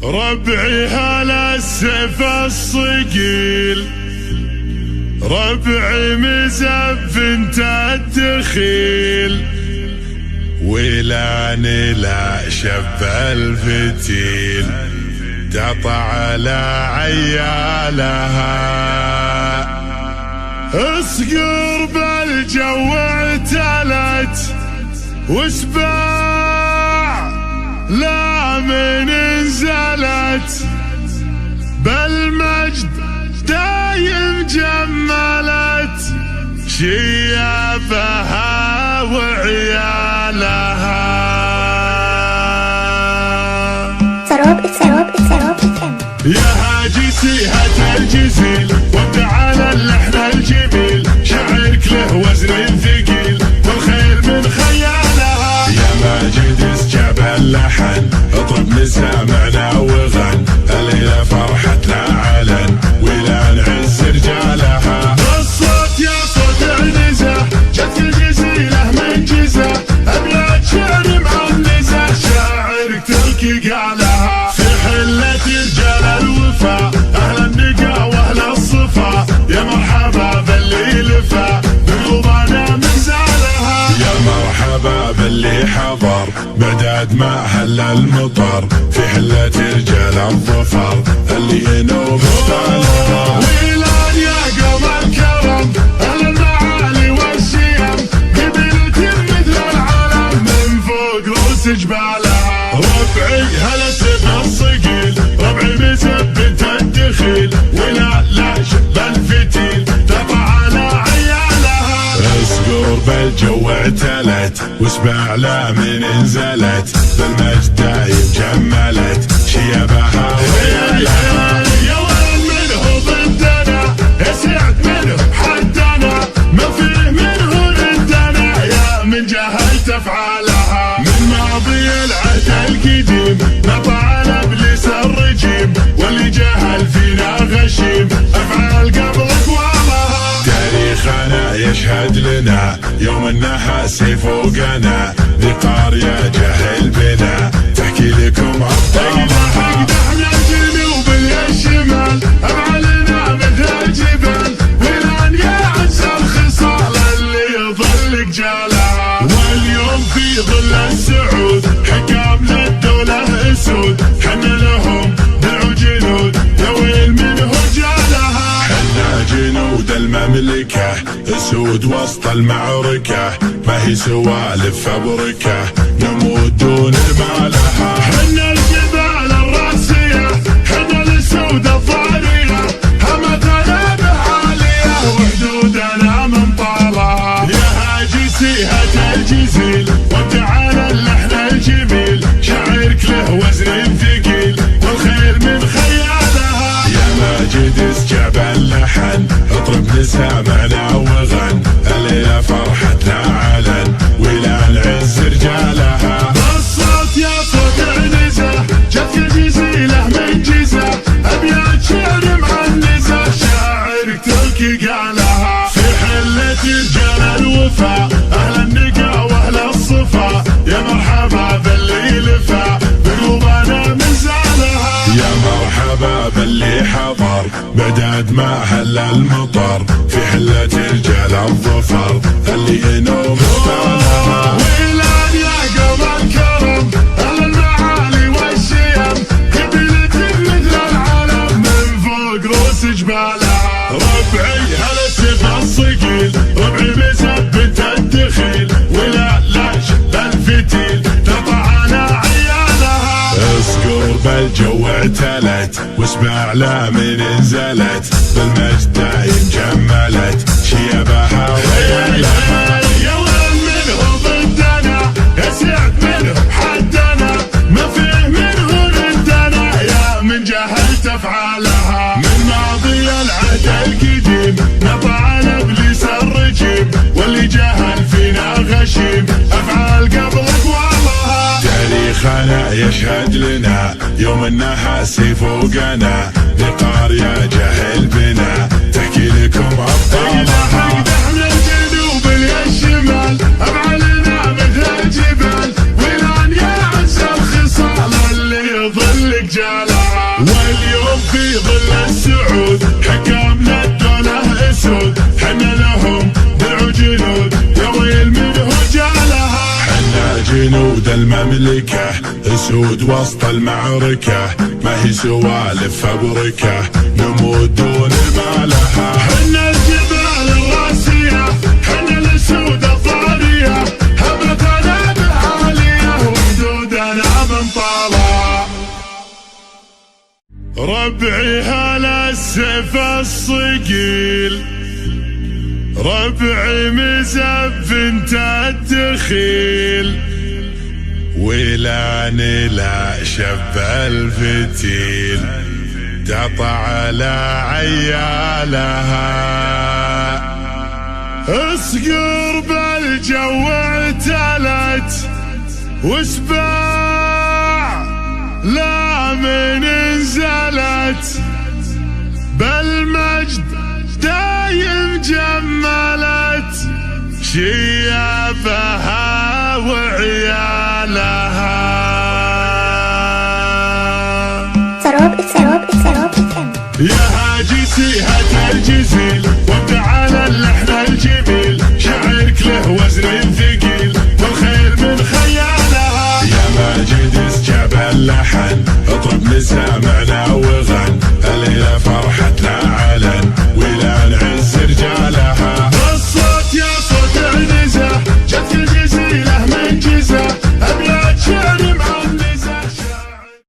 ربعي هلا السيف الصقيل، ربعي مزف انت الدخيل، ولاني لا شب الفتيل تعطى على عيالها. اصقر بالجو اعتلت وسباع لا من انزلت، بالمجد دايم جملت شيابها وعيالها. يا هاجسي هات الجزيل وتعالى اللحن الجميل، شعرك له وزن ثقيل والخير من خيالها. يا ماجد استجاب اللحن اطرب مسامعنا وغن، الليلة فرحتنا علن ولا نعز رجالها. الصوت يا صوت عنزة جت الجزيلة من جزة، ابيات شعر معنزة شاعرك تلقي قالها. في حلة رجال الوفا اهل النقا واهل الصفا، يا مرحبا باللي لفا بقلوبنا مزالها. يا مرحبا باللي حضر بعداد ما هل المطر، في حلة رجال الظفر اللي ينوب استالها. ويلان يا قوم الكرم اهل المعالي والشيم، قبيلة مثل العالم من فوق رؤوس جبالها. ربعي هلا سيف الصقيل، ربعي مسب انت الدخيل، ولا لا شب الفتيل تطع على عيالها. اصقر بالجو اعتلت وسباع لا من انزلت، بالمجد دايم جملت شيابها وعيالها. يا وين منه ضدنا يا سعد منه حدنا، ما فيه منه ردنا يا من جهلت افعالها. من ماضي العهد القديم نطع على ابليس الرجيم، واللي جهل فينا غشيم افعال قبل اقوالها. تاريخنا يشهد لنا يوم النحاس فوقنا، ذقار يا جهل بنا تحكي لكم ابطالها. احنا الجنوب الشمال افعالنا مثل الجبال، ولان يا عز الخصال اللي يظلك جالها. واليوم في ظل السعود حكام للدولة اسود، حنا لهم دعوا جنود يا ويل منه جالها. حنا جنود المملكة اسود وسط المعركة، ما هي سوالف فبركة نموت دون مالها. حنا الجبال الراسية حنا الاسود الضارية، همتنا بعالية وحدودنا من طالها. يا هاجسي هات الجزيل وتعالى اللحن الجميل، شعرك له وزن ثقيل والخير من خيالها. يا ماجد استجاب اللحن اطرب مسامعنا وغن، الليلة فرحتنا علن ولا نعز رجالها. الصوت يا صوت عنزة جت الجزيلة من جزة، ابيات شعر معنزة شاعرك تلقي قالها. في حلة رجال الوفا اهل النقا واهل الصفا، يا مرحبا باللي لفا بقلوبنا مزالها. يا مرحبا باللي حضر بعداد ما هل المطر، في حلة رجال الظفر اللي ينوم استالها. ويلان يا قوم الكرم اهل المعالي والشيم، قبيلة مثل العالم من فوق رؤوس جبالها. ربعي هلا سيف الصقيل، ربعي مسب انت الدخيل، ولا لا شب الفتيل تطع على عيالها. اصقر بالجو اعتلت وسباع لا من انزلت، بالمجد دايم جملت شيابها وعيالها. يا وين منه ضدنا يا سعد منه حدنا، ما فيه منه ردنا يا من جهلت افعالها. من ماضي العهد القديم نطع على ابليس الرجيم، واللي جهل فينا غشيم افعال قبل اقوالها. تاريخنا يشهد لنا يوم النحاس فوقنا، ذقار يا جهل بنا تحكي لكم ابطالها. احنا الجنوب الشمال افعالنا مثل الجبال، ولان يا عز الخصال اللي يظلك رجالها. واليوم في ظل السعود حكامنا الدولة اسود، حنا لهم دعوا جنود يا ويل من رجالها. حنا جنود المملكة اسود وسط المعركة، ما هي سوالف فبركة نموت دون ما لها. حنا الجبال الراسية، حنا الاسود الضارية، هبتنا بالعالية وحدودنا من طالها. ربعي هلا السيف الصقيل، ربعي مزف انت الدخيل، ولا نلا شب الفتيل تطع على عيالها. اصقر بالجو اعتلت وسباع لا من انزلت، بالمجد دايم جملت شيابها وعيالها. سروب يا هاجسي هات الجزيل وابدع على اللحن